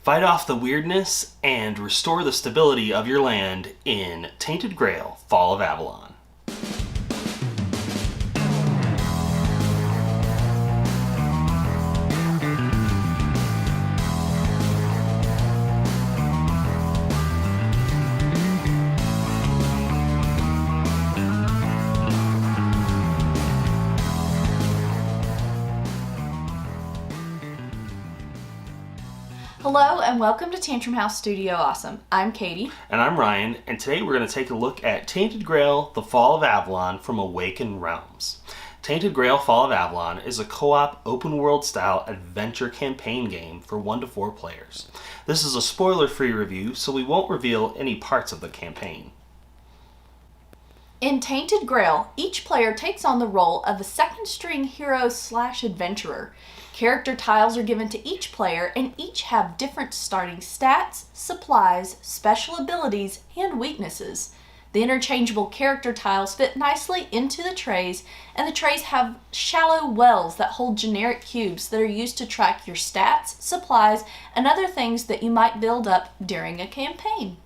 Fight off the weirdness and restore the stability of your land in Tainted Grail, Fall of Avalon. Hello and welcome to Tantrum House Studio Awesome. I'm Katie. And I'm Ryan, and today we're going to take a look at Tainted Grail, The Fall of Avalon from Awaken Realms. Tainted Grail, Fall of Avalon is a co-op, open-world style adventure campaign game for 1 to 4 players. This is a spoiler-free review, so we won't reveal any parts of the campaign. In Tainted Grail, each player takes on the role of a second-string hero/adventurer. Character tiles are given to each player and each have different starting stats, supplies, special abilities, and weaknesses. The interchangeable character tiles fit nicely into the trays, and the trays have shallow wells that hold generic cubes that are used to track your stats, supplies, and other things that you might build up during a campaign.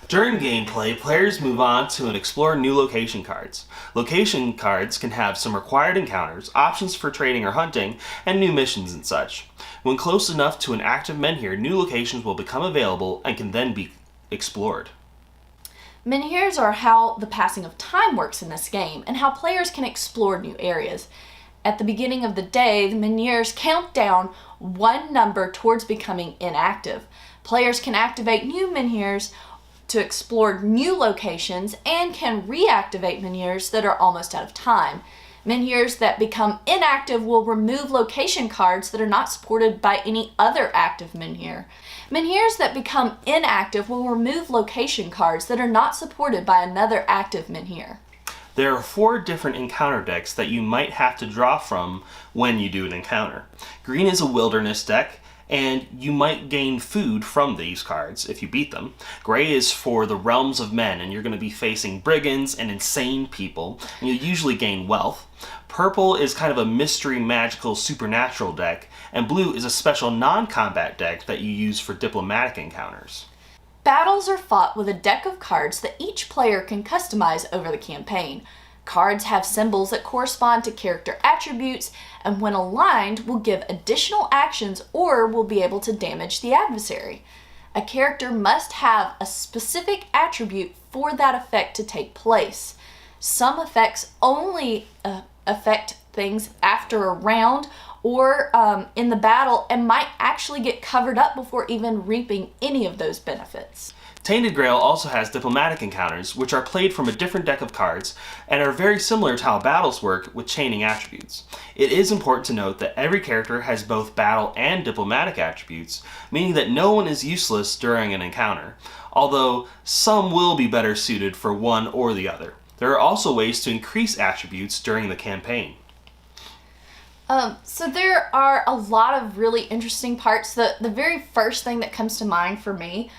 During gameplay, players move on to and explore new location cards. Location cards can have some required encounters, options for trading or hunting, and new missions and such. When close enough to an active Menhir, new locations will become available and can then be explored. Menhirs are how the passing of time works in this game and how players can explore new areas. At the beginning of the day, the Menhirs count down one number towards becoming inactive. Players can activate new Menhirs to explore new locations and can reactivate Menhirs that are almost out of time. Menhirs that become inactive will remove location cards that are not supported by any other active Menhir. Menhirs that become inactive will remove location cards that are not supported by another active Menhir. There are 4 different encounter decks that you might have to draw from when you do an encounter. Green is a wilderness deck, and you might gain food from these cards if you beat them. Gray is for the realms of men, and you're going to be facing brigands and insane people, and you'll usually gain wealth. Purple is kind of a mystery, magical, supernatural deck, and blue is a special non-combat deck that you use for diplomatic encounters. Battles are fought with a deck of cards that each player can customize over the campaign. Cards have symbols that correspond to character attributes, and when aligned will give additional actions or will be able to damage the adversary. A character must have a specific attribute for that effect to take place. Some effects only affect things after a round or in the battle and might actually get covered up before even reaping any of those benefits. Tainted Grail also has diplomatic encounters, which are played from a different deck of cards and are very similar to how battles work with chaining attributes. It is important to note that every character has both battle and diplomatic attributes, meaning that no one is useless during an encounter, although some will be better suited for one or the other. There are also ways to increase attributes during the campaign. So there are a lot of really interesting parts. The very first thing that comes to mind for me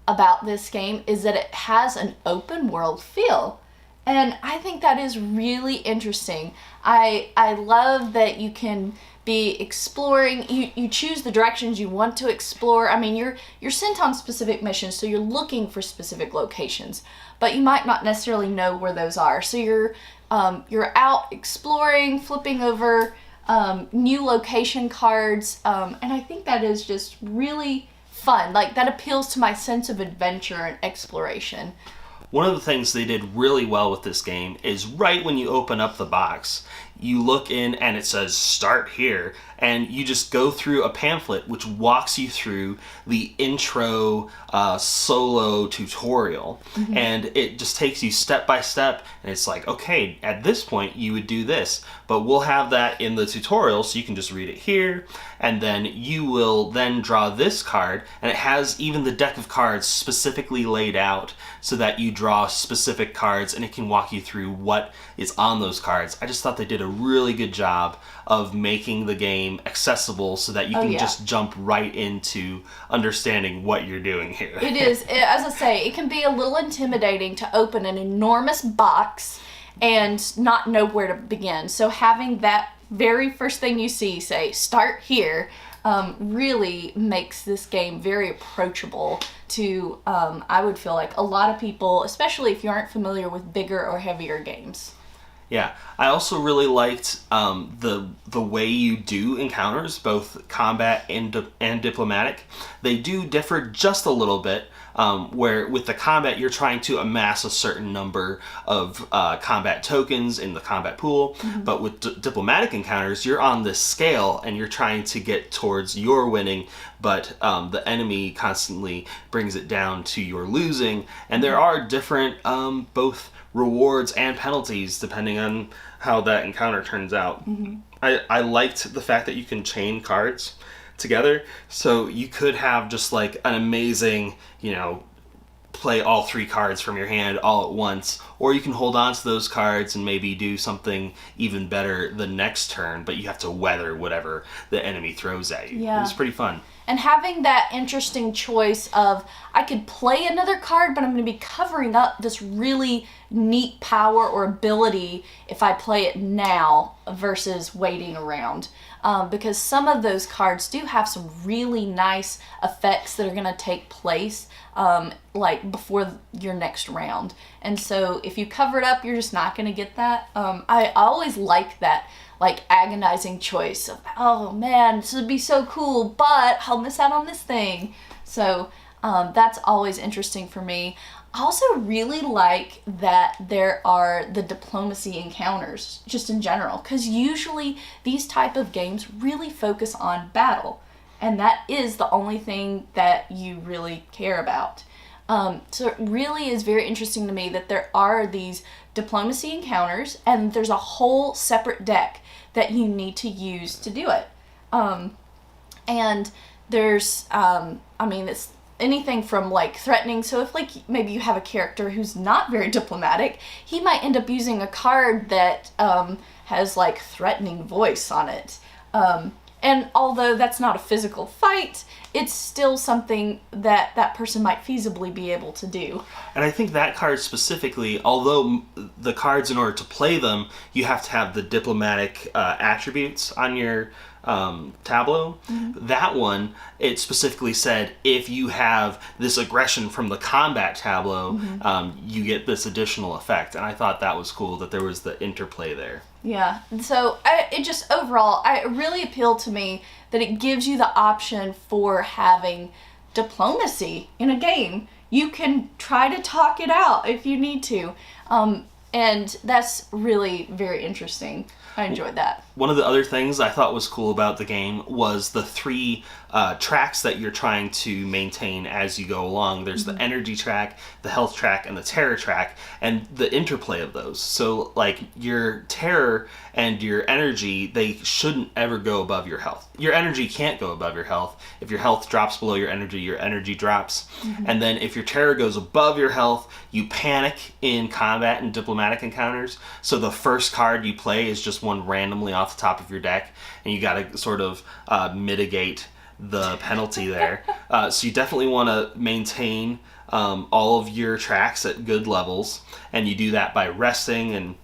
about this game is that it has an open world feel, and I think that is really interesting. I love that you can be exploring. You choose the directions you want to explore. I mean, you're sent on specific missions, so you're looking for specific locations, but you might not necessarily know where those are. So you're out exploring, flipping over new location cards, and I think that is just really fun. Like, that appeals to my sense of adventure and exploration. One of the things they did really well with this game is right when you open up the box, you look in and it says start here, and you just go through a pamphlet which walks you through the intro solo tutorial. Mm-hmm. And it just takes you step by step, and it's like, okay, at this point you would do this, but we'll have that in the tutorial so you can just read it here, and then you will then draw this card, and it has even the deck of cards specifically laid out so that you draw specific cards and it can walk you through what is on those cards. I just thought they did a really good job of making the game accessible so that you can just jump right into understanding what you're doing here. It is, as I say, it can be a little intimidating to open an enormous box and not know where to begin. So having that very first thing you see say, start here, really makes this game very approachable to, I would feel like, a lot of people, especially if you aren't familiar with bigger or heavier games. Yeah, I also really liked the way you do encounters, both combat and diplomatic. They do differ just a little bit. Where with the combat you're trying to amass a certain number of combat tokens in the combat pool, but with diplomatic encounters you're on this scale and you're trying to get towards your winning, but the enemy constantly brings it down to your losing, and there are different both rewards and penalties depending on how that encounter turns out. I liked the fact that you can chain cards together, so you could have just like an amazing, play all 3 cards from your hand all at once, or you can hold on to those cards and maybe do something even better the next turn, but you have to weather whatever the enemy throws at you. Yeah. It was pretty fun. And having that interesting choice of, I could play another card, but I'm going to be covering up this really neat power or ability if I play it now versus waiting around. Because some of those cards do have some really nice effects that are going to take place like before your next round. And so if you cover it up, you're just not going to get that. I always like that, like, agonizing choice of, oh man, this would be so cool, but I'll miss out on this thing. So that's always interesting for me. I also really like that there are the diplomacy encounters, just in general, because usually these type of games really focus on battle, and that is the only thing that you really care about. So it really is very interesting to me that there are these diplomacy encounters, and there's a whole separate deck that you need to use to do it. And there's, it's anything from like threatening. So if like maybe you have a character who's not very diplomatic, he might end up using a card that has like threatening voice on it. And although that's not a physical fight, it's still something that that person might feasibly be able to do. And I think that card specifically, although the cards, in order to play them, you have to have the diplomatic attributes on your tableau. That one, it specifically said if you have this aggression from the combat tableau, you get this additional effect. And I thought that was cool that there was the interplay there. Yeah, so it just overall, it really appealed to me that it gives you the option for having diplomacy in a game. You can try to talk it out if you need to, and that's really very interesting. I enjoyed that. One of the other things I thought was cool about the game was the 3 tracks that you're trying to maintain as you go along. There's the energy track, the health track, and the terror track, and the interplay of those. So, like, your terror and your energy, they shouldn't ever go above your health. Your energy can't go above your health. If your health drops below your energy drops. And then if your terror goes above your health, you panic in combat and diplomatic encounters. So the first card you play is just one randomly off the top of your deck, and you got to sort of mitigate the penalty there. So you definitely want to maintain all of your tracks at good levels, and you do that by resting and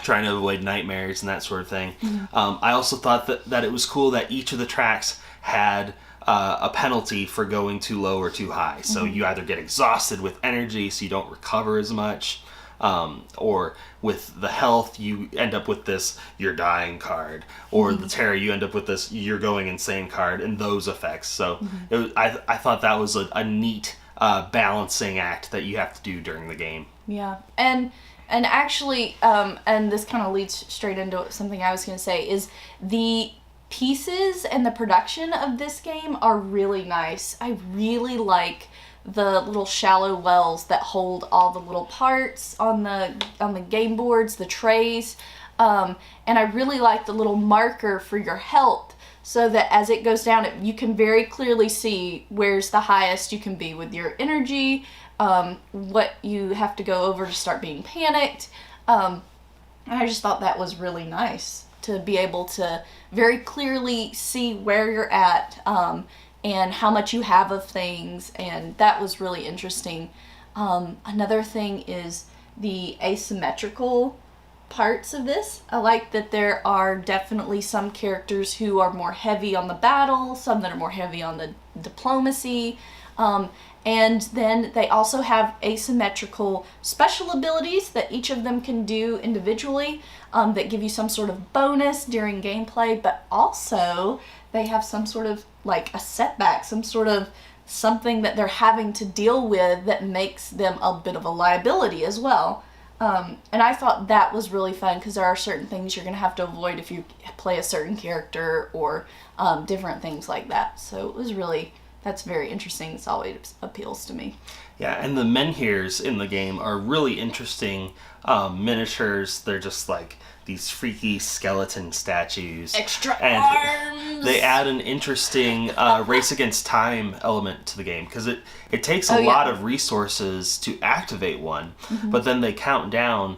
trying to avoid nightmares and that sort of thing. I also thought that it was cool that each of the tracks had a penalty for going too low or too high. So you either get exhausted with energy so you don't recover as much, or with the health you end up with this you're dying card, or the terror you end up with this you're going insane card, and those effects. So I thought that was a neat balancing act that you have to do during the game. Yeah, and actually, and this kind of leads straight into something I was going to say, is the pieces and the production of this game are really nice. I really like the little shallow wells that hold all the little parts on the game boards, the trays, and I really like the little marker for your health, so that as it goes down, you can very clearly see where's the highest you can be with your energy, what you have to go over to start being panicked. And I just thought that was really nice to be able to very clearly see where you're at, and how much you have of things, and that was really interesting. Another thing is the asymmetrical parts of this. I like that there are definitely some characters who are more heavy on the battle, some that are more heavy on the diplomacy. And then they also have asymmetrical special abilities that each of them can do individually that give you some sort of bonus during gameplay, but also they have some sort of like a setback, some sort of something that they're having to deal with that makes them a bit of a liability as well. And I thought that was really fun because there are certain things you're going to have to avoid if you play a certain character or different things like that. So it was really... That's very interesting. This always appeals to me. Yeah, and the Menhirs in the game are really interesting miniatures. They're just like these freaky skeleton statues. Extra and arms! They add an interesting race against time element to the game because it takes a lot of resources to activate one, but then they count down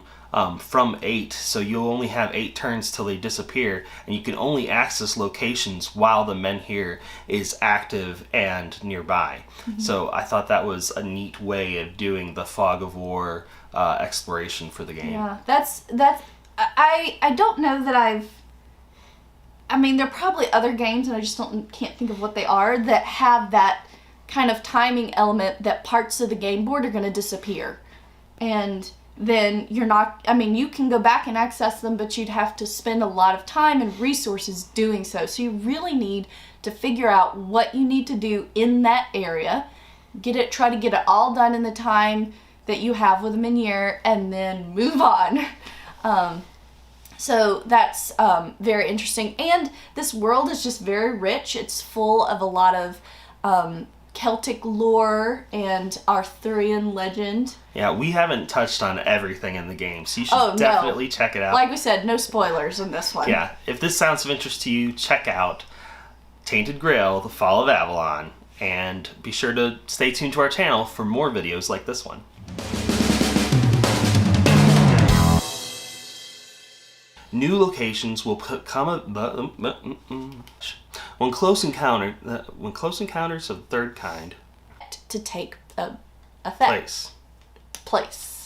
from 8, so you'll only have 8 turns till they disappear, and you can only access locations while the Menhir is active and nearby. So I thought that was a neat way of doing the fog of war exploration for the game. Yeah, that's I don't know that I mean, there are probably other games, and I just can't think of what they are, that have that kind of timing element that parts of the game board are going to disappear. And then you're not, I mean, you can go back and access them, but you'd have to spend a lot of time and resources doing so. So you really need to figure out what you need to do in that area, try to get it all done in the time that you have with a Menhir, and then move on. So that's very interesting. And this world is just very rich. It's full of a lot of Celtic lore and Arthurian legend. Yeah, we haven't touched on everything in the game, so you should definitely check it out. Like we said, no spoilers in this one. Yeah, if this sounds of interest to you, check out Tainted Grail, The Fall of Avalon, and be sure to stay tuned to our channel for more videos like this one. New locations will come when close encounters of the third kind to take effect. place.